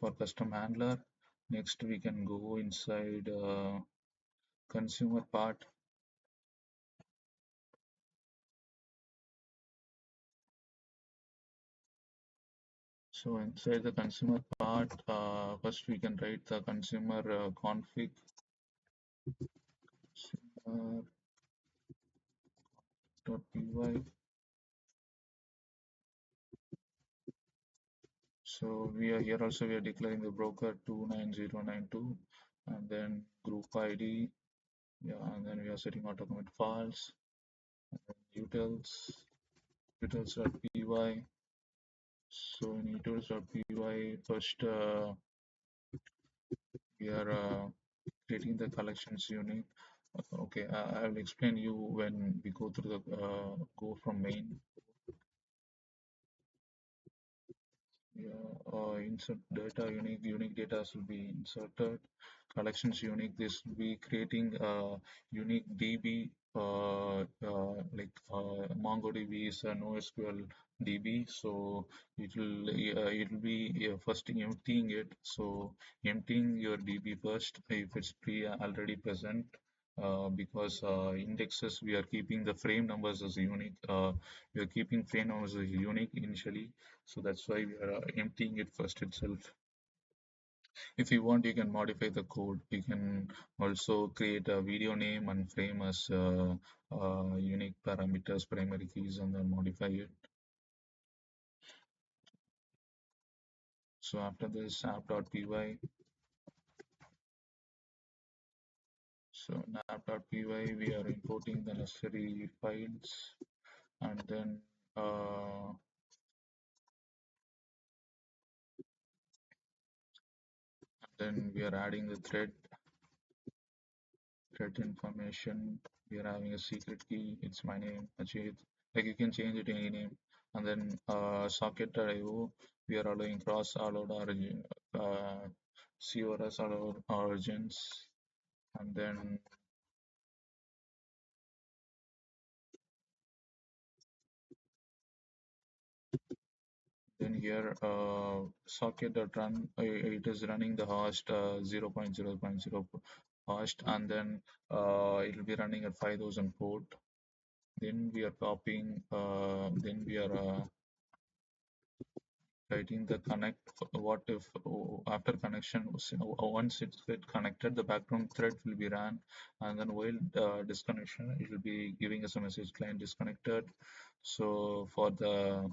for custom handler. Next, we can go inside consumer part. So inside the consumer part, first we can write the consumer config consumer.py. So we are here also we are declaring the broker 29092 and then group ID. Yeah, and then we are setting auto commit files and then utils.py. So in utils.py first we are creating the collections unit. Okay, I will explain you when we go through the go from main. Yeah, insert data unique data will be inserted. Collections unique. This will be creating a unique DB. MongoDB is a NoSQL DB, so it will be first emptying it. So emptying your DB first if it's pre already present. Because indexes we are keeping the frame numbers as unique. We are keeping frame numbers as unique initially, so that's why we are emptying it first itself. If you want, you can modify the code. You can also create a video name and frame as unique parameters, primary keys, and then modify it. So after this app.py, so in app.py we are importing the necessary files, and then we are adding the thread information. We are having a secret key. It's my name, Ajit. Like you can change it any name. And then socket.io, we are allowing cross allowed origin, CORS allowed origins. And then here socket.run, it is running the host 0.0.0 host, and then it will be running at 5000 port. Then we are copying, then we are writing the connect. What if after connection, once it's get connected, the background thread will be ran, and then while disconnection, it will be giving us a message client disconnected. So for the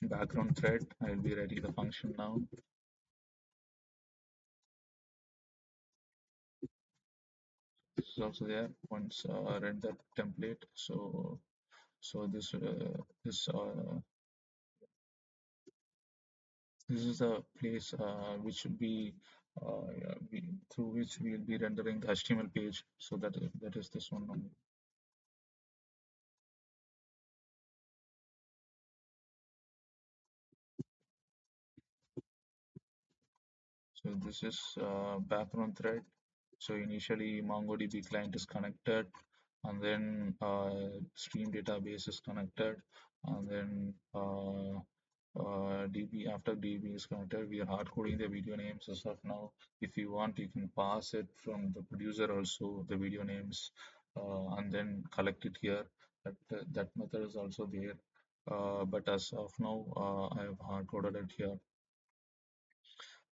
background thread, I will be writing the function now. This is also there. Once render template. So this this is the place which will be through which we will be rendering the HTML page. So that is this one only. So this is background thread. So initially MongoDB client is connected, and then stream database is connected, and then DB after DB is connected. We are hard coding the video names as of now. If you want, you can pass it from the producer also the video names, and then collect it here. That method is also there. But as of now, I have hard coded it here.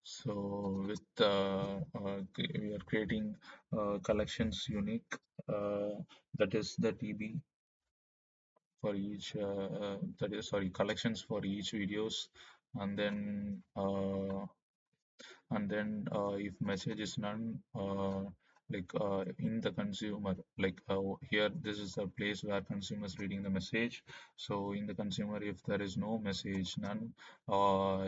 So with we are creating collections unique, that is the DB for each that is sorry collections for each videos, and then if message is none, in the consumer, here this is the place where consumer is reading the message. So in the consumer, if there is no message none,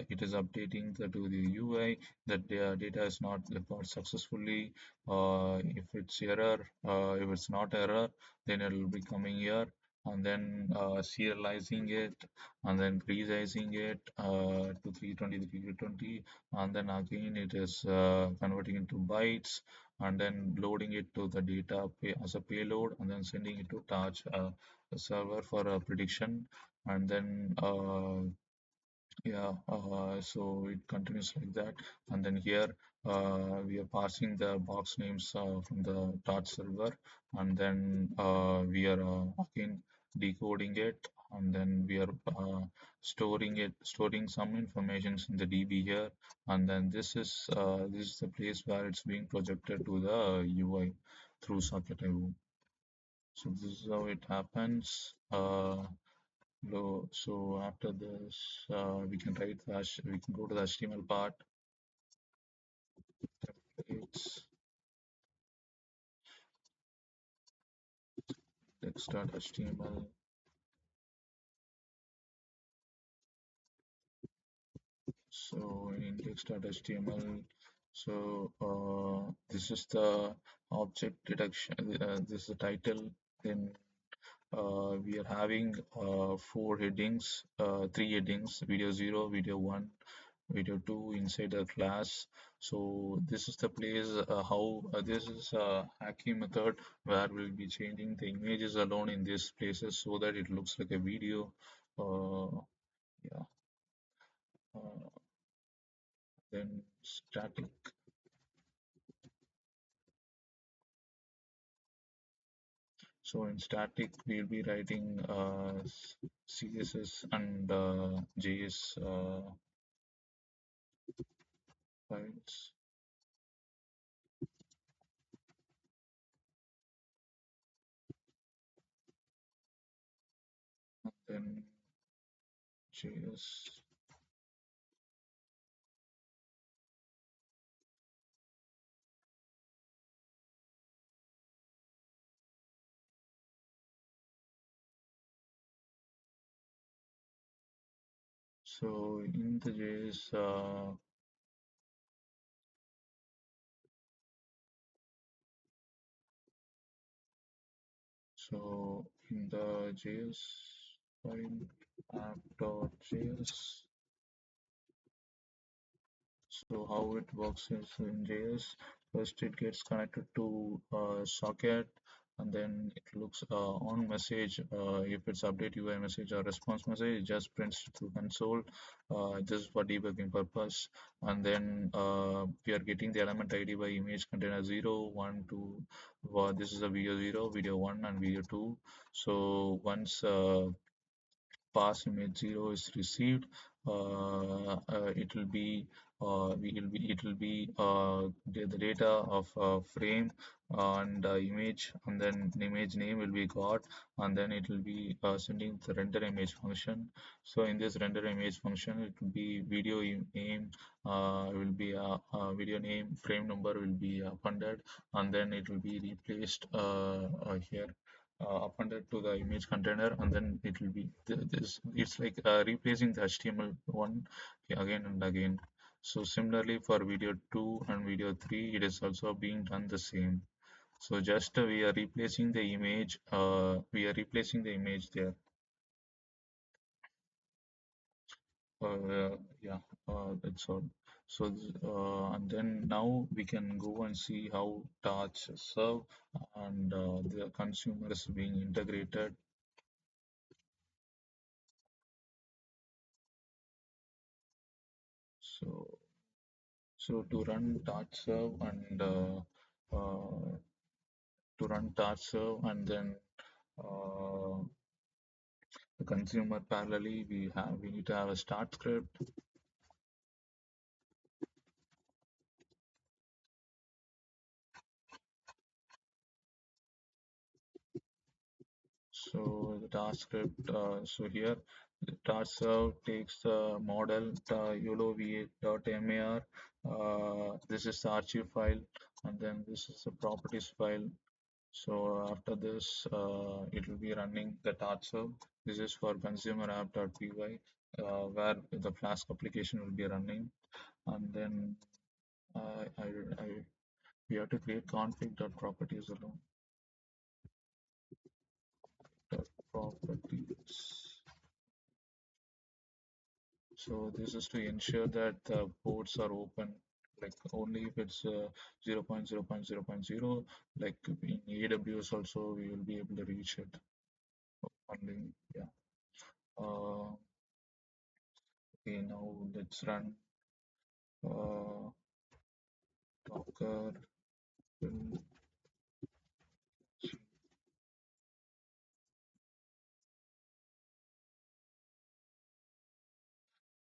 it is updating to the UI that the data is not got successfully. If it's error, if it's not error, then it will be coming here, and then serializing it, and then resizing it to 320 320, and then again it is converting into bytes, and then loading it to the data as a payload, and then sending it to Torch server for a prediction, and then Yeah, so it continues like that, and then here we are passing the box names from the Torch server, and then we are again decoding it, and then we are storing some informations in the DB here, and then this is the place where it's being projected to the UI through SocketIO. So this is how it happens. So after this, we can we can go to the HTML part, templates, text.html. So in index.html, so this is the object detection. This is the title. Then we are having four headings, three headings: video 0, video 1, video 2 inside the class. So this is the place how this is a hacking method where we'll be changing the images alone in these places so that it looks like a video. Yeah. Uh, then static. So in static, we'll be writing CSS and JS files. And then JS. So in the JS, so in the JS file app.js, so how it works is in JS, first it gets connected to socket, and then it looks on message. If it's update UI message or response message, it just prints through console. This is for debugging purpose. And then we are getting the element ID by image container 0, 1, 2. This is a video 0, video 1, and video 2. So once pass image 0 is received, it will be the data of frame and image, and then the image name will be got, and then it will be sending the render image function. So in this render image function, it will be name will be video name, frame number will be appended, and then it will be replaced here appended to the image container, and then it will be this. It's like replacing the HTML one again and again. So similarly for video 2 and video 3, it is also being done the same. So just we are replacing the image. There. Yeah, that's all. So and then now we can go and see how touch serve and the consumer is being integrated. So to run Torchserve and and then uh, the consumer parallelly, we need to have a start script. So the task script. So here the Torchserve takes the model YOLOv8.mar. This is the archive file, and then this is the properties file. So after this, it will be running the Torchserve. This is for consumer app.py, where the Flask application will be running. And then I we have to create config.properties alone. Properties. So this is to ensure that the ports are open. Like only if it's 0.0.0.0, like in AWS also we will be able to reach it only. Yeah. Uh, Okay, now let's run uh, Docker build.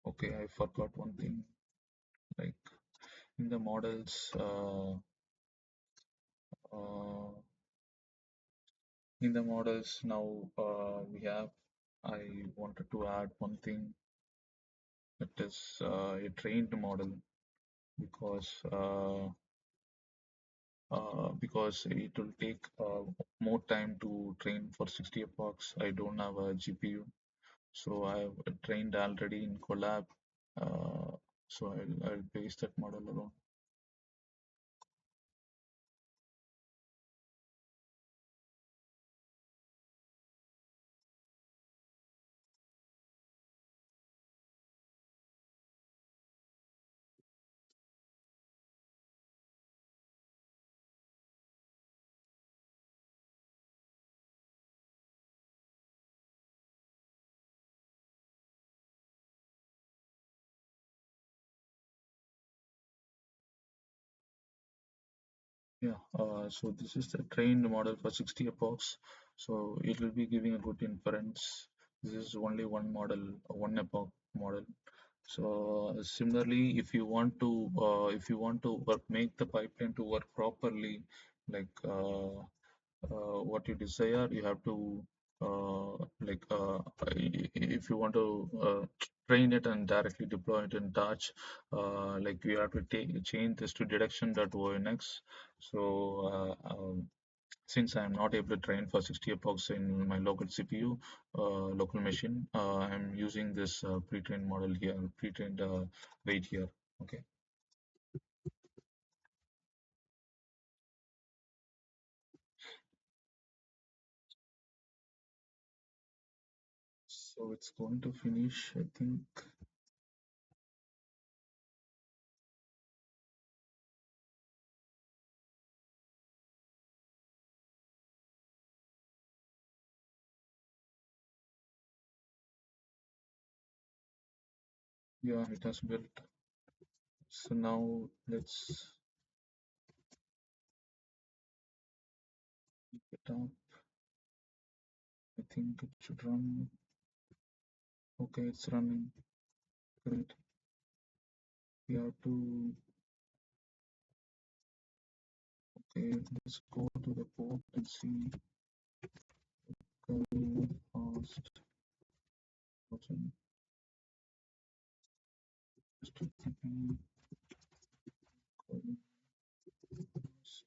Okay, I forgot one thing. Like in the models, uh, now we have. I wanted to add one thing that is a trained model because because it will take more time to train for 60 epochs. I don't have a GPU, so I have trained already in Collab. So I'll base that model alone. Yeah, so this is the trained model for 60 epochs. So it will be giving a good inference. This is only one model, one epoch model. So similarly, if you want to make the pipeline to work properly, like what you desire, you have to if you want to train it and directly deploy it in Touch, like you have to change this to deduction.onx. So since I'm not able to train for 60 epochs in my local CPU, local machine, I'm using this pre-trained model here, pre-trained weight here. Okay, so it's going to finish, I think. Yeah, it has built. So now let's pick it up. I think it should run. Okay, it's running. Great. We have to. Okay, let's go to the port and see. Go fast. Button. HTTP. Go fast.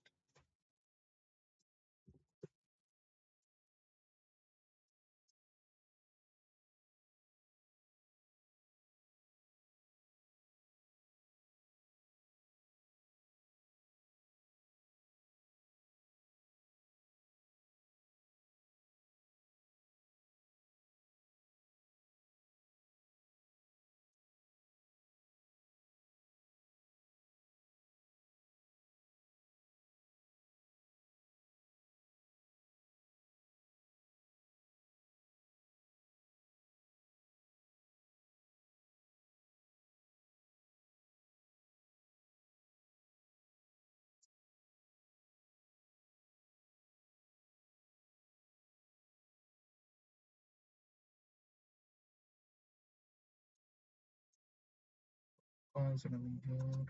Is running here.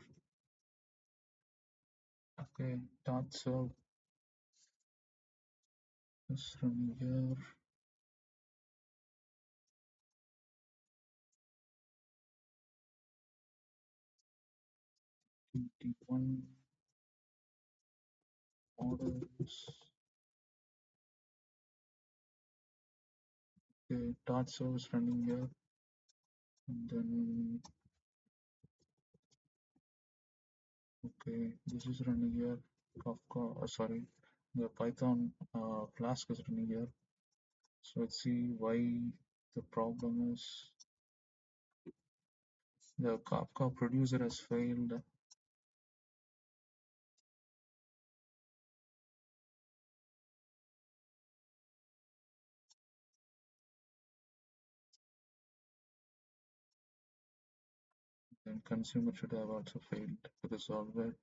Okay, Torchserve is running here. 21 models. Okay, Torchserve is running here. And then, okay, this is running here. Kafka, sorry, the Python Flask is running here. So let's see why the problem is the Kafka producer has failed. then consumer should have also failed to resolve it.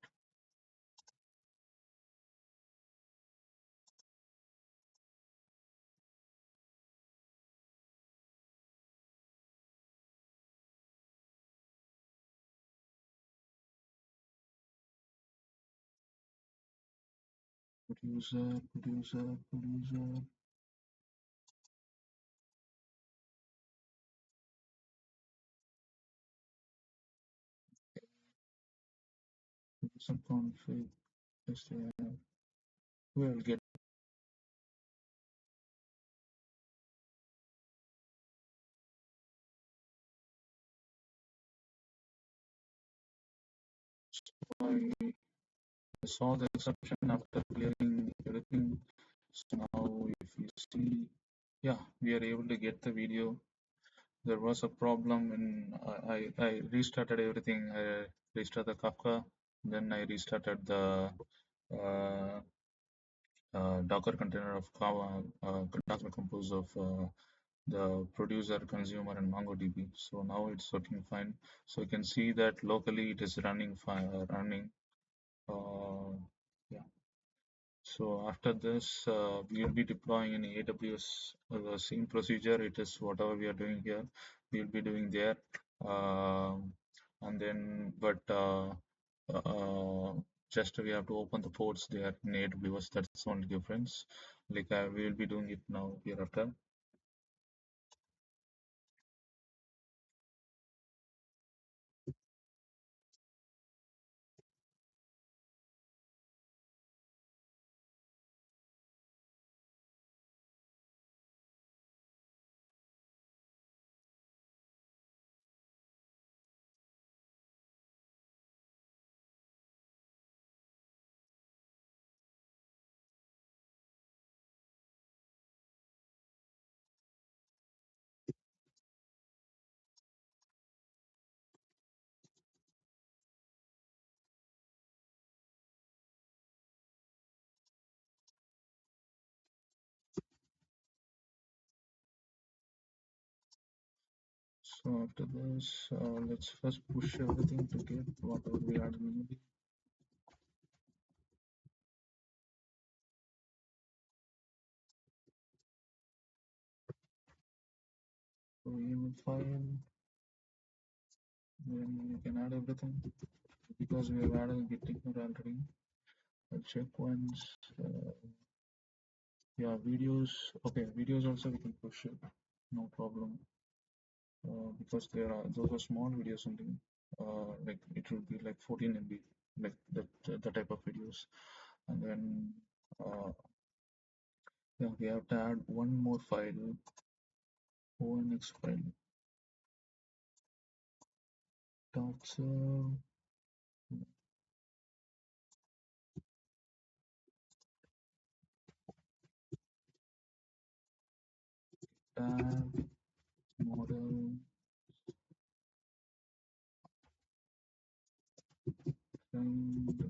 Producer, producer, producer. Producer config. We'll get I saw the exception after clearing everything. So now if you see, yeah, we are able to get the video. There was a problem when I restarted everything. I restarted the Kafka, then I restarted the uh, Docker container of Docker Compose of the producer, consumer, and MongoDB. So now it's working fine. So you can see that locally it is running fine, running. Yeah. So after this, we will be deploying in AWS the same procedure. It is whatever we are doing here, we will be doing there. And then, but uh, just we have to open the ports there in AWS. That's the only difference. Like we will be doing it now hereafter. So after this, let's first push everything to get whatever we are doing. So YAML file, then we can add everything because we have added Git ignore already. I'll check once. Yeah, videos. Okay, videos also we can push it, no problem. Because there are those are small videos only. Like it will be like 14 MB, like the type of videos. And then yeah, we have to add one more file, ONX file. Torchserve. Tab model find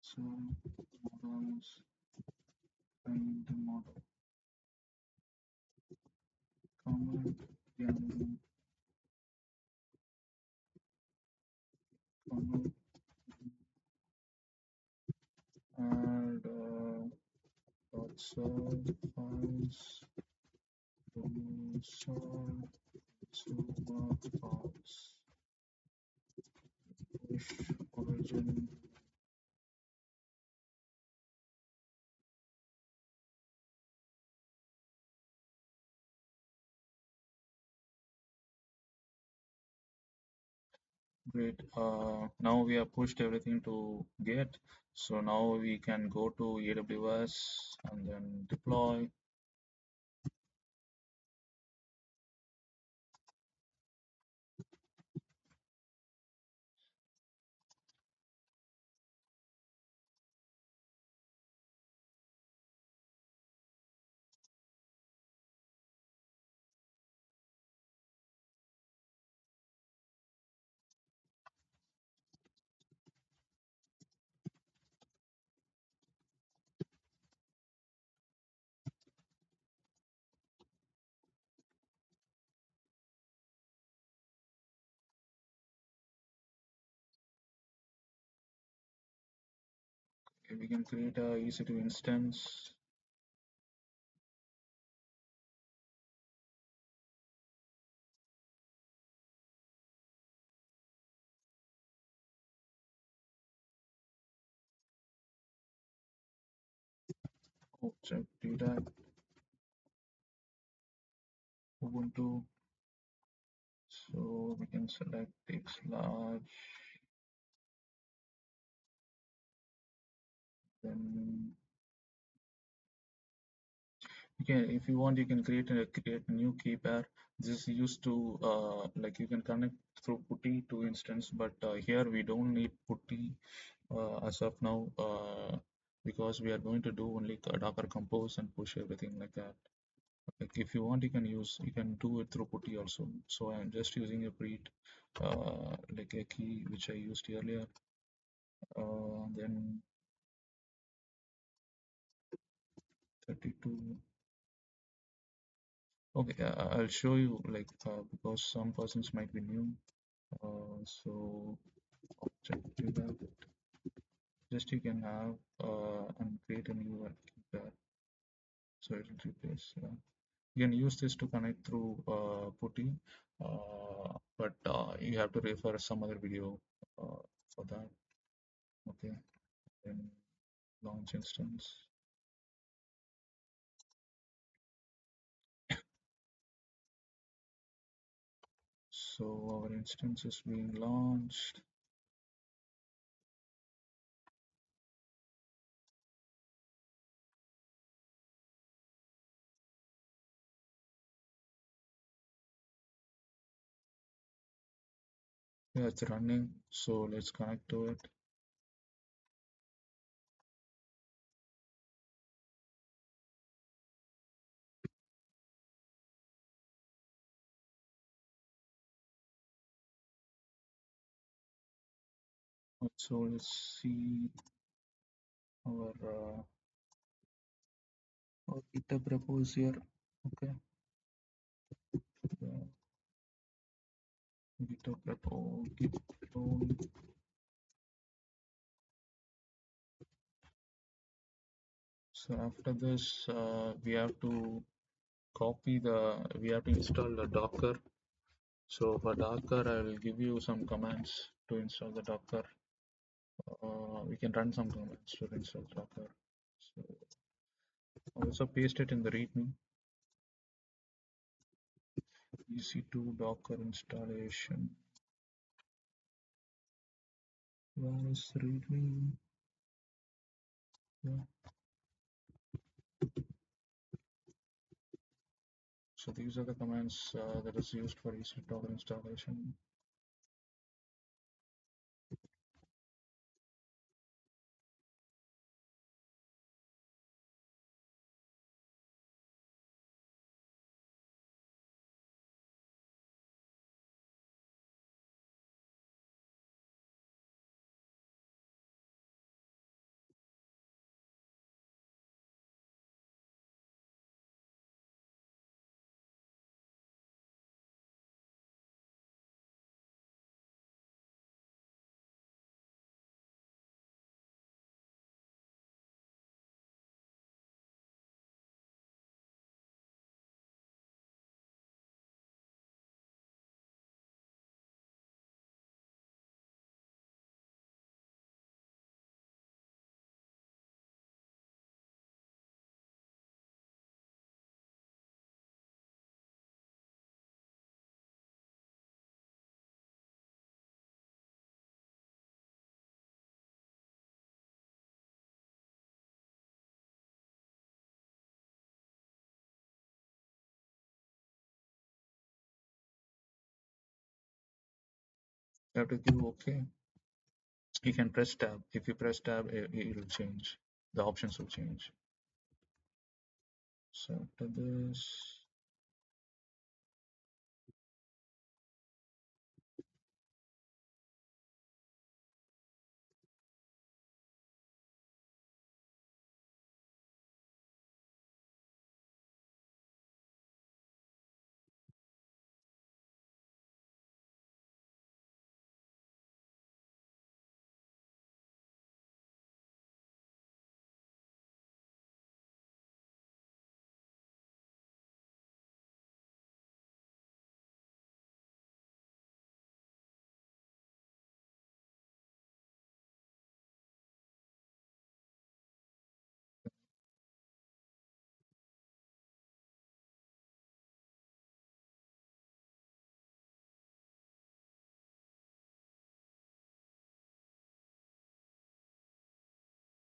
so models find the model comment YAML comment add torchserve files producer consumer files push origin. Great. Now we have pushed everything to Git. So now we can go to AWS and then deploy. We can create a EC2 instance. Object data Ubuntu. So we can select X large. Then you can, if you want, you can create a new key pair. This is used to like you can connect through putty to instance, but here we don't need putty as of now because we are going to do only Docker compose and push everything like that. Like if you want, you can do it through putty also. So I'm just using a preet like a key which I used earlier. Then 32. Okay, I'll show you like because some persons might be new. So object data, just you can have and create a new keeper. So it will replace. You can use this to connect through putty, but you have to refer some other video for that. Okay, then launch instance. So our instance is being launched. Yeah, it's running. So let's connect to it. So let's see our GitHub repos here. Okay, GitHub repo, git clone. So after this, we have to we have to install the Docker. So for Docker, I will give you some commands to install the Docker. We can run some commands to install Docker. So also paste it in the README. EC2 Docker installation. Where is README? Yeah. So these are the commands that is used for EC2 Docker installation. You have to give OK. You can press tab. If you press tab, it will change. The options will change. So after this,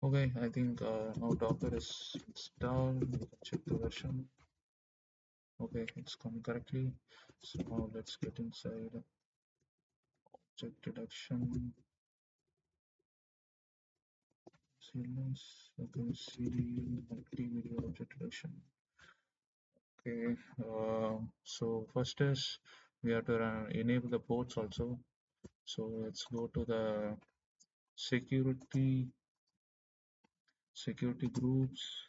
Okay, I think now Docker is installed. We can check the version. Okay, it's come correctly. So now let's get inside object detection. Sequence. Okay, CD multi-video object detection. Okay, so first is we have to enable the ports also. So let's go to the security groups,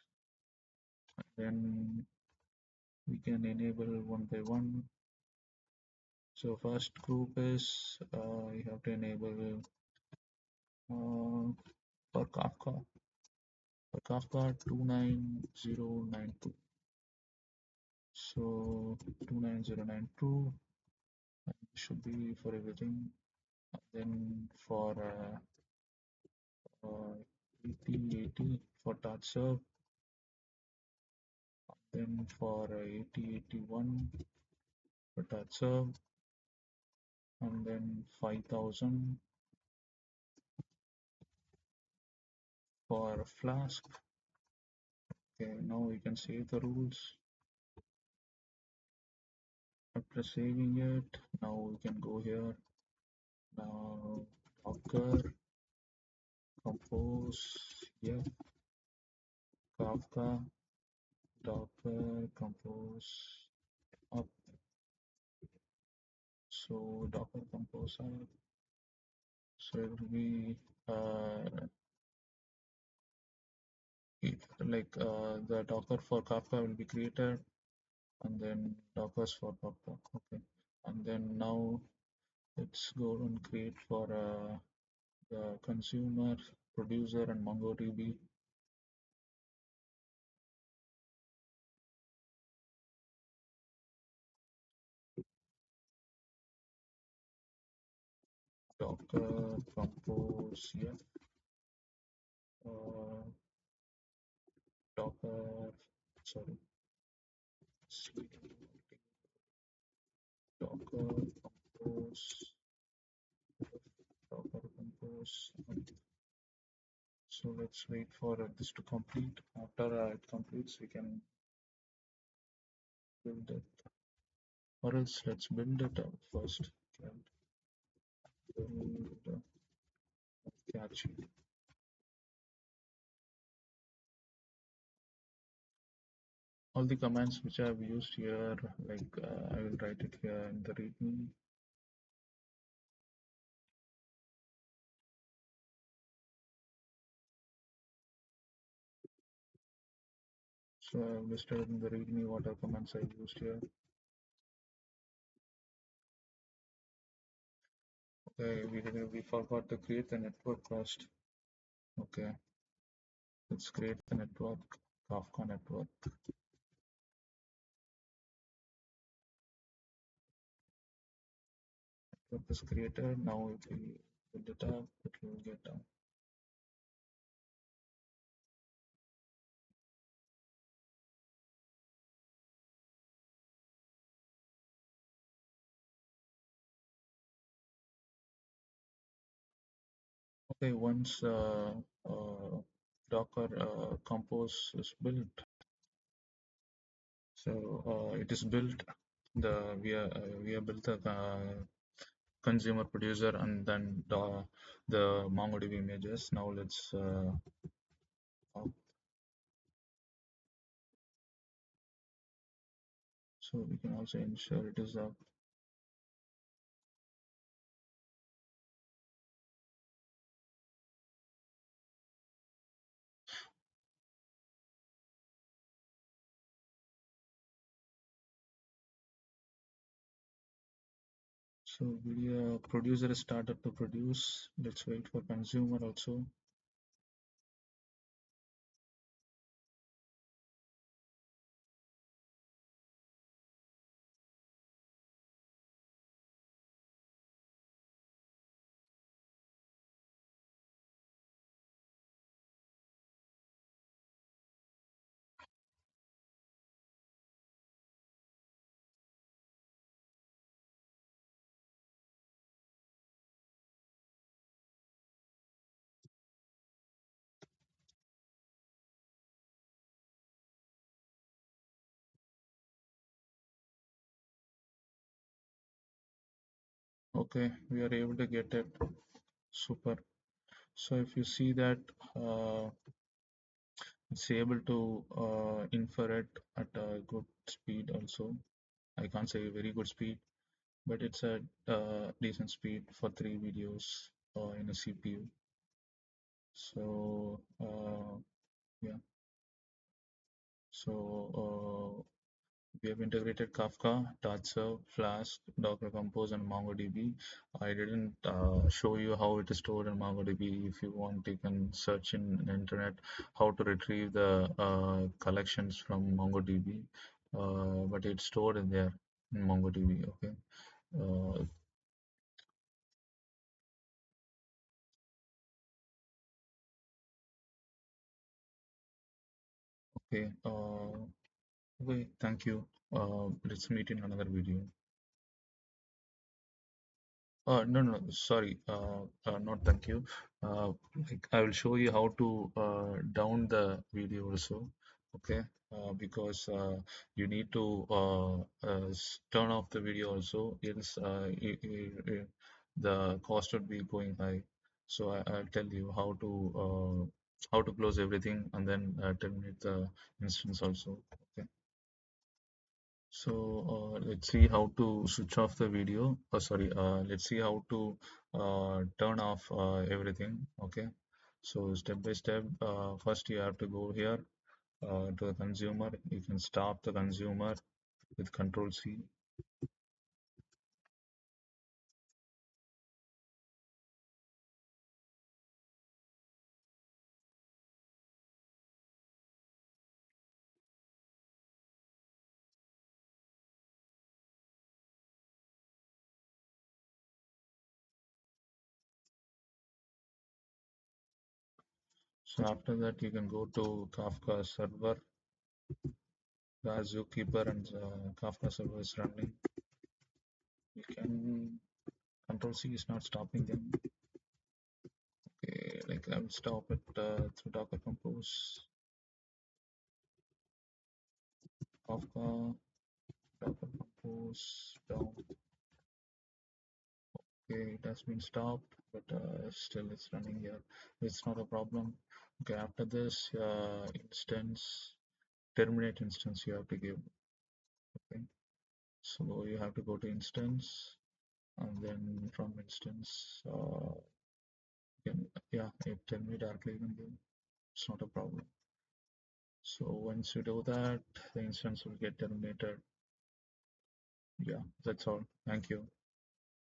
then we can enable one by one. So first group is you have to enable for Kafka 29092. So 29092 should be for everything. Then for 8080 for Torchserve, then for 8081 for Torchserve, and then 5000 for Flask. Okay, now we can save the rules. After saving it, now we can go here. Now Docker compose, yeah, Kafka Docker compose up. So Docker compose up. So it will be the Docker for Kafka will be created, and then Dockers for Kafka. Okay, and then now let's go and create for the consumer, producer, and MongoDB. Docker compose, yeah. Uh, Docker, sorry, Docker compose, Docker compose. So let's wait for this to complete. After it completes, we can build it. Or else let's build it up first. Build catchy. All the commands which I have used here, I will write it here in the README. So I have listed in the README what are commands I used here. Okay, we forgot to create the network first. Okay, let's create the network, Kafka network. Network is created. Now if we build it up, it will get done. Okay, once Docker Compose is built, so it is built. We have built the consumer, producer, and then the MongoDB images. Now let's so we can also ensure it is up. So video producer is started to produce. Let's wait for consumer also. Okay, we are able to get it. Super. So if you see that uh, it's able to infer it at a good speed also. I can't say very good speed, but it's a decent speed for three videos in a CPU. So yeah, so we have integrated Kafka, Torchserve, Flask, Docker Compose, and MongoDB. I didn't show you how it is stored in MongoDB. If you want, you can search in the internet how to retrieve the collections from MongoDB. But it's stored in there in MongoDB. Okay. Uh, okay. Okay. Thank you. Let's meet in another video. No, no, sorry. Not thank you. Like I will show you how to down the video also. Okay. Because you need to turn off the video also. Else, the cost would be going high. So I'll tell you how to close everything and then terminate the instance also. Okay. So let's see how to switch off the video. Oh, sorry. Let's see how to turn off everything. Okay. So step by step, first you have to go here to the consumer. You can stop the consumer with Control C. So after that, you can go to Kafka server. The Zookeeper and Kafka server is running. You can Control C is not stopping them. Okay, like I will stop it through Docker Compose. Kafka Docker Compose down. Okay, it has been stopped, but still it's running here. It's not a problem. Okay, after this instance, terminate instance you have to give. Okay, so you have to go to instance and then from instance, yeah, it terminate directly you can give. It's not a problem. So once you do that, the instance will get terminated. Yeah, that's all. Thank you.